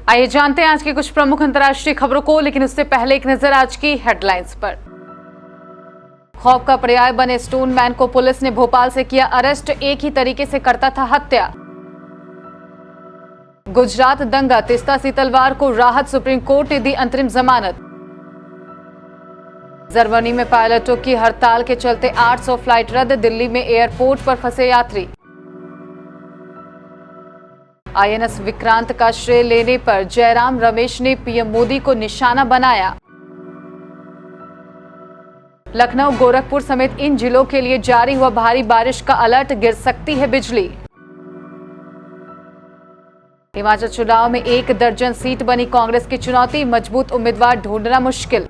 आइए जानते हैं आज की कुछ प्रमुख अंतर्राष्ट्रीय खबरों को, लेकिन उससे पहले एक नजर आज की हेडलाइंस पर। खौफ का पर्याय बने स्टोन मैन को पुलिस ने भोपाल से किया अरेस्ट, एक ही तरीके से करता था हत्या। गुजरात दंगा, तीस्ता सीतलवार को राहत, सुप्रीम कोर्ट ने दी अंतरिम जमानत। जर्मनी में पायलटों की हड़ताल के चलते 800 फ्लाइट रद्द, दिल्ली में एयरपोर्ट पर फंसे यात्री। आईएनएस विक्रांत का श्रेय लेने पर जयराम रमेश ने पीएम मोदी को निशाना बनाया। लखनऊ, गोरखपुर समेत इन जिलों के लिए जारी हुआ भारी बारिश का अलर्ट, गिर सकती है बिजली। हिमाचल चुनाव में 1 दर्जन सीट बनी कांग्रेस की चुनौती, मजबूत उम्मीदवार ढूंढना मुश्किल।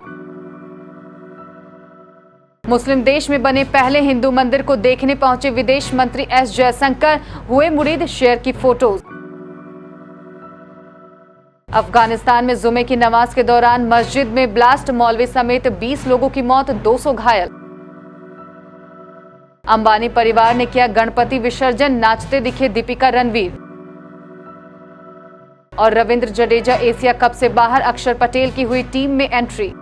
मुस्लिम देश में बने पहले हिंदू मंदिर को देखने पहुंचे विदेश मंत्री एस जयशंकर, हुए मुरीद, शेयर की फोटोज। अफगानिस्तान में जुमे की नमाज के दौरान मस्जिद में ब्लास्ट, मौलवी समेत 20 लोगों की मौत, 200 घायल। अंबानी परिवार ने किया गणपति विसर्जन, नाचते दिखे दीपिका रणवीर। और रविंद्र जडेजा एशिया कप से बाहर, अक्षर पटेल की हुई टीम में एंट्री।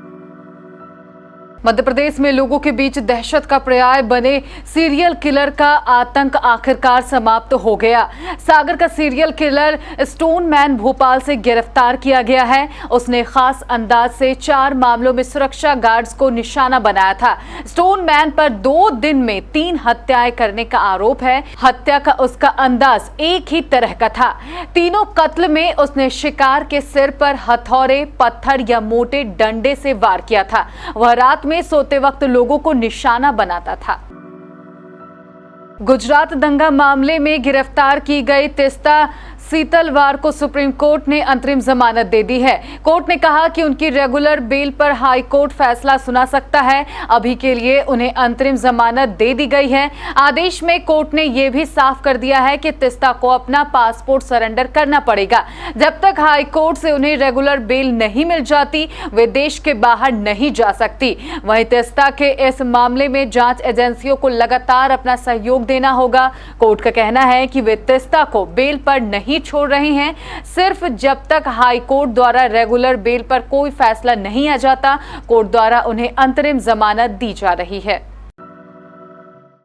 मध्य प्रदेश में लोगों के बीच दहशत का पर्याय बने सीरियल किलर का आतंक आखिरकार समाप्त हो गया। सागर का serial killer stone man Bhopal से गिरफ्तार किया गया है। उसने खास अंदाज से 4 मामलों में सुरक्षा गार्ड्स को निशाना बनाया था। स्टोन मैन पर 2 दिन में 3 हत्याएं करने का आरोप है। हत्या का उसका अंदाज एक ही तरह का था। तीनों कत्ल में उसने शिकार के सिर पर हथौड़े, पत्थर या मोटे डंडे से वार किया था। वह रात में सोते वक्त लोगों को निशाना बनाता था। गुजरात दंगा मामले में गिरफ्तार की गई तीस्ता सीतलवार को सुप्रीम कोर्ट ने अंतरिम जमानत दे दी है। कोर्ट ने कहा कि उनकी रेगुलर बेल पर हाई कोर्ट फैसला सुना सकता है। अभी के लिए उन्हें अंतरिम जमानत दे दी गई है। आदेश में कोर्ट ने यह भी साफ कर दिया है कि तीस्ता को अपना पासपोर्ट सरेंडर करना पड़ेगा। जब तक हाई कोर्ट से उन्हें रेगुलर बेल नहीं मिल जाती, वे देश के बाहर नहीं जा सकती। वहीं तीस्ता के इस मामले में जांच एजेंसियों को लगातार अपना सहयोग देना होगा। कोर्ट का कहना है कि वे तीस्ता को बेल पर नहीं छोड़ रहे हैं, सिर्फ जब तक हाई कोर्ट द्वारा रेगुलर बेल पर कोई फैसला नहीं आ जाता, कोर्ट द्वारा उन्हें अंतरिम जमानत दी जा रही है।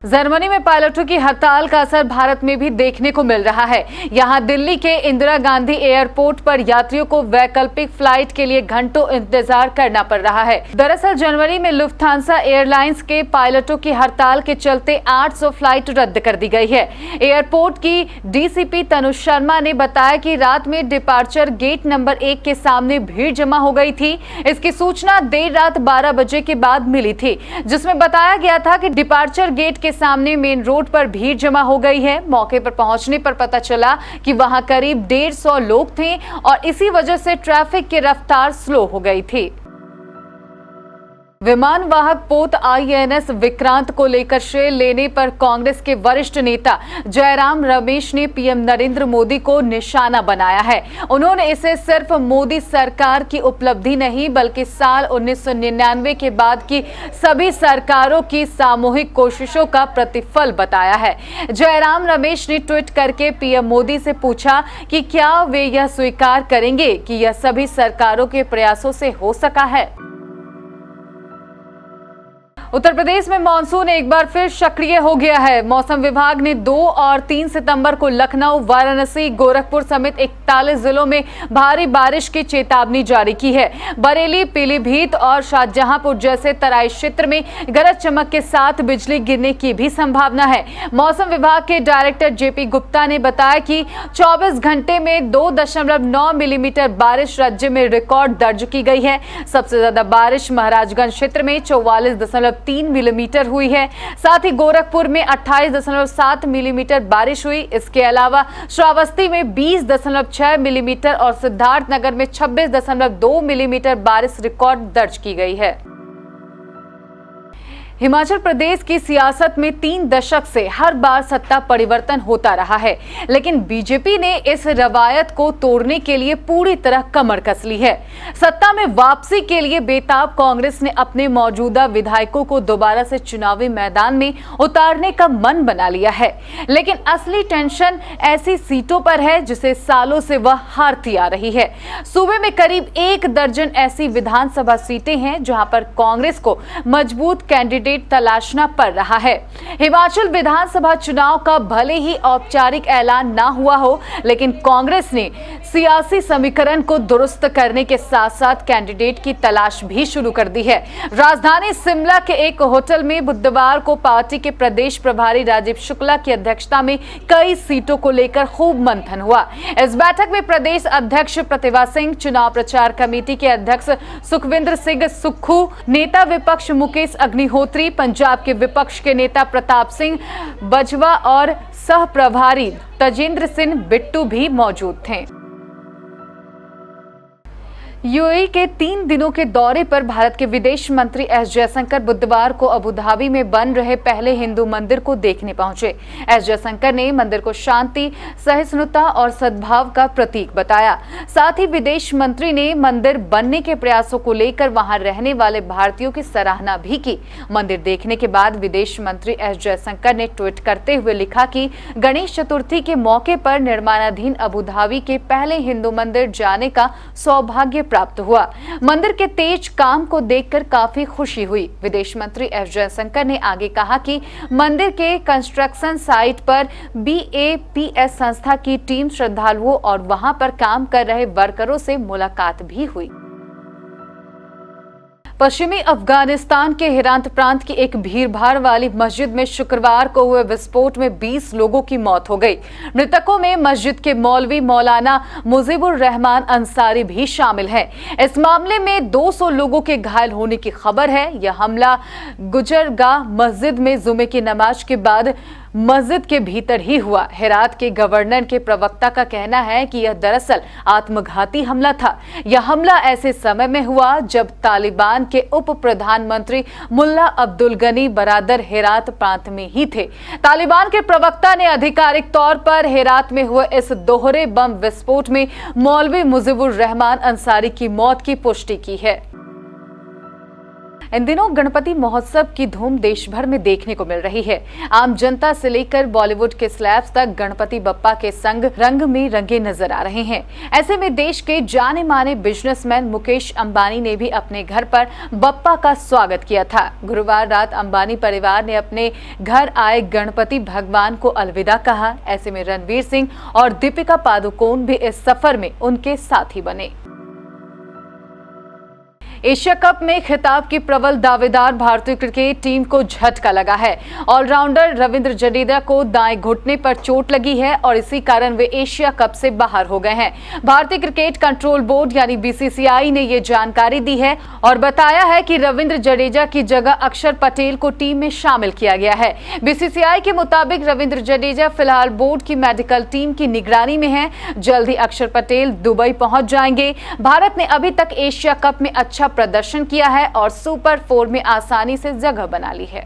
जर्मनी में पायलटों की हड़ताल का असर भारत में भी देखने को मिल रहा है। यहां दिल्ली के इंदिरा गांधी एयरपोर्ट पर यात्रियों को वैकल्पिक फ्लाइट के लिए घंटों इंतजार करना पड़ रहा है। दरअसल जनवरी में लुफ्थांसा एयरलाइंस के पायलटों की हड़ताल के चलते 800 फ्लाइट रद्द कर दी गई है। एयरपोर्ट की डीसीपी तनु शर्मा ने बताया कि रात में डिपार्चर गेट नंबर 1 के सामने भीड़ जमा हो गई थी। इसकी सूचना देर रात 12 बजे के बाद मिली थी, जिसमें बताया गया था कि डिपार्चर गेट के सामने मेन रोड पर भीड़ जमा हो गई है। मौके पर पहुंचने पर पता चला कि वहां करीब 150 लोग थे और इसी वजह से ट्रैफिक की रफ्तार स्लो हो गई थी। विमान वाहक पोत आईएनएस विक्रांत को लेकर श्रेय लेने पर कांग्रेस के वरिष्ठ नेता जयराम रमेश ने पीएम नरेंद्र मोदी को निशाना बनाया है। उन्होंने इसे सिर्फ मोदी सरकार की उपलब्धि नहीं, बल्कि साल 1999 के बाद की सभी सरकारों की सामूहिक कोशिशों का प्रतिफल बताया है। जयराम रमेश ने ट्वीट करके पीएम मोदी से पूछा कि क्या वे यह स्वीकार करेंगे कि यह सभी सरकारों के प्रयासों से हो सका है। उत्तर प्रदेश में मानसून एक बार फिर सक्रिय हो गया है। मौसम विभाग ने 2 और 3 सितंबर को लखनऊ, वाराणसी, गोरखपुर समेत 41 जिलों में भारी बारिश की चेतावनी जारी की है। बरेली, पीलीभीत और शाहजहांपुर जैसे तराई क्षेत्र में गरज चमक के साथ बिजली गिरने की भी संभावना है। मौसम विभाग के डायरेक्टर जेपी गुप्ता ने बताया कि 24 घंटे में 2.9 मिलीमीटर बारिश राज्य में रिकॉर्ड दर्ज की गई है। सबसे ज्यादा बारिश महाराजगंज क्षेत्र में 44.3 मिलीमीटर हुई है। साथ ही गोरखपुर में 28.7 मिलीमीटर बारिश हुई। इसके अलावा श्रावस्ती में 20.6 मिलीमीटर और सिद्धार्थनगर में 26.2 मिलीमीटर बारिश रिकॉर्ड दर्ज की गई है। हिमाचल प्रदेश की सियासत में 3 दशक से हर बार सत्ता परिवर्तन होता रहा है, लेकिन बीजेपी ने इस रवायत को तोड़ने के लिए पूरी तरह कमर कस ली है। सत्ता में वापसी के लिए बेताब कांग्रेस ने अपने मौजूदा विधायकों को दोबारा से चुनावी मैदान में उतारने का मन बना लिया है, लेकिन असली टेंशन ऐसी सीटों पर है जिसे सालों से वह हारती आ रही है। सूबे में करीब 1 दर्जन ऐसी विधानसभा सीटें हैं जहां पर कांग्रेस को मजबूत कैंडिडेट तलाशना पड़ रहा है। हिमाचल विधानसभा चुनाव का भले ही औपचारिक ऐलान ना हुआ हो, लेकिन कांग्रेस ने सियासी समीकरण को दुरुस्त करने के साथ साथ कैंडिडेट की तलाश भी शुरू कर दी है। राजधानी शिमला के एक होटल में बुधवार को पार्टी के प्रदेश प्रभारी राजीव शुक्ला की अध्यक्षता में कई सीटों को लेकर खूब मंथन हुआ। इस बैठक में प्रदेश अध्यक्ष प्रतिभा सिंह, चुनाव प्रचार कमेटी के अध्यक्ष सुखविंदर सिंह सुक्खू, नेता विपक्ष मुकेश अग्निहोत्री, पंजाब के विपक्ष के नेता प्रताप सिंह बजवा और सह प्रभारी तजेंद्र सिंह बिट्टू भी मौजूद थे। यूएई के 3 दिनों के दौरे पर भारत के विदेश मंत्री एस जयशंकर बुधवार को अबू धाबी में बन रहे पहले हिंदू मंदिर को देखने पहुंचे। एस जयशंकर ने मंदिर को शांति, सहिष्णुता और सद्भाव का प्रतीक बताया। साथ ही विदेश मंत्री ने मंदिर बनने के प्रयासों को लेकर वहां रहने वाले भारतीयों की सराहना भी की। मंदिर देखने के बाद विदेश मंत्री एस जयशंकर ने ट्वीट करते हुए लिखा कि गणेश चतुर्थी के मौके पर निर्माणाधीन अबू धाबी के पहले हिंदू मंदिर जाने का सौभाग्य प्राप्त हुआ। मंदिर के तेज काम को देखकर काफी खुशी हुई। विदेश मंत्री एस जयशंकर ने आगे कहा कि मंदिर के कंस्ट्रक्शन साइट पर BAPS संस्था की टीम श्रद्धालुओं और वहां पर काम कर रहे वर्करों से मुलाकात भी हुई। पश्चिमी अफगानिस्तान के हेरात प्रांत की एक भीड़भाड़ वाली मस्जिद में शुक्रवार को हुए विस्फोट में 20 लोगों की मौत हो गई। मृतकों में मस्जिद के मौलवी मौलाना मुजीबुर रहमान अंसारी भी शामिल है। इस मामले में 200 लोगों के घायल होने की खबर है। यह हमला गुजरगाह मस्जिद में जुमे की नमाज के बाद मस्जिद के भीतर ही हुआ। हेरात के गवर्नर के प्रवक्ता का कहना है कि यह दरअसल आत्मघाती हमला था। यह हमला ऐसे समय में हुआ जब तालिबान के उप प्रधानमंत्री मुल्ला अब्दुल गनी बरादर हेरात प्रांत में ही थे। तालिबान के प्रवक्ता ने आधिकारिक तौर पर हेरात में हुए इस दोहरे बम विस्फोट में मौलवी मुजीबुर रहमान अंसारी की मौत की पुष्टि की है। इन दिनों गणपति महोत्सव की धूम देश भर में देखने को मिल रही है। आम जनता से लेकर बॉलीवुड के स्लैब्स तक गणपति बप्पा के संग रंग में रंगे नजर आ रहे हैं। ऐसे में देश के जाने माने बिजनेसमैन मुकेश अंबानी ने भी अपने घर पर बप्पा का स्वागत किया था। गुरुवार रात अंबानी परिवार ने अपने घर आए गणपति भगवान को अलविदा कहा। ऐसे में रणवीर सिंह और दीपिका पादुकोण भी इस सफर में उनके साथी बने। एशिया कप में खिताब की प्रबल दावेदार भारतीय क्रिकेट टीम को झटका लगा है। ऑलराउंडर रविंद्र जडेजा को दाएं घुटने पर चोट लगी है और इसी कारण वे एशिया कप से बाहर हो गए हैं। भारतीय क्रिकेट कंट्रोल बोर्ड यानी BCCI ने ये जानकारी दी है और बताया है कि रविंद्र जडेजा की जगह अक्षर पटेल को टीम में शामिल किया गया है। BCCI के मुताबिक रविंद्र जडेजा फिलहाल बोर्ड की मेडिकल टीम की निगरानी में है। जल्द ही अक्षर पटेल दुबई पहुंच जाएंगे। भारत ने अभी तक एशिया कप में अच्छा प्रदर्शन किया है और सुपर 4 में आसानी से जगह बना ली है।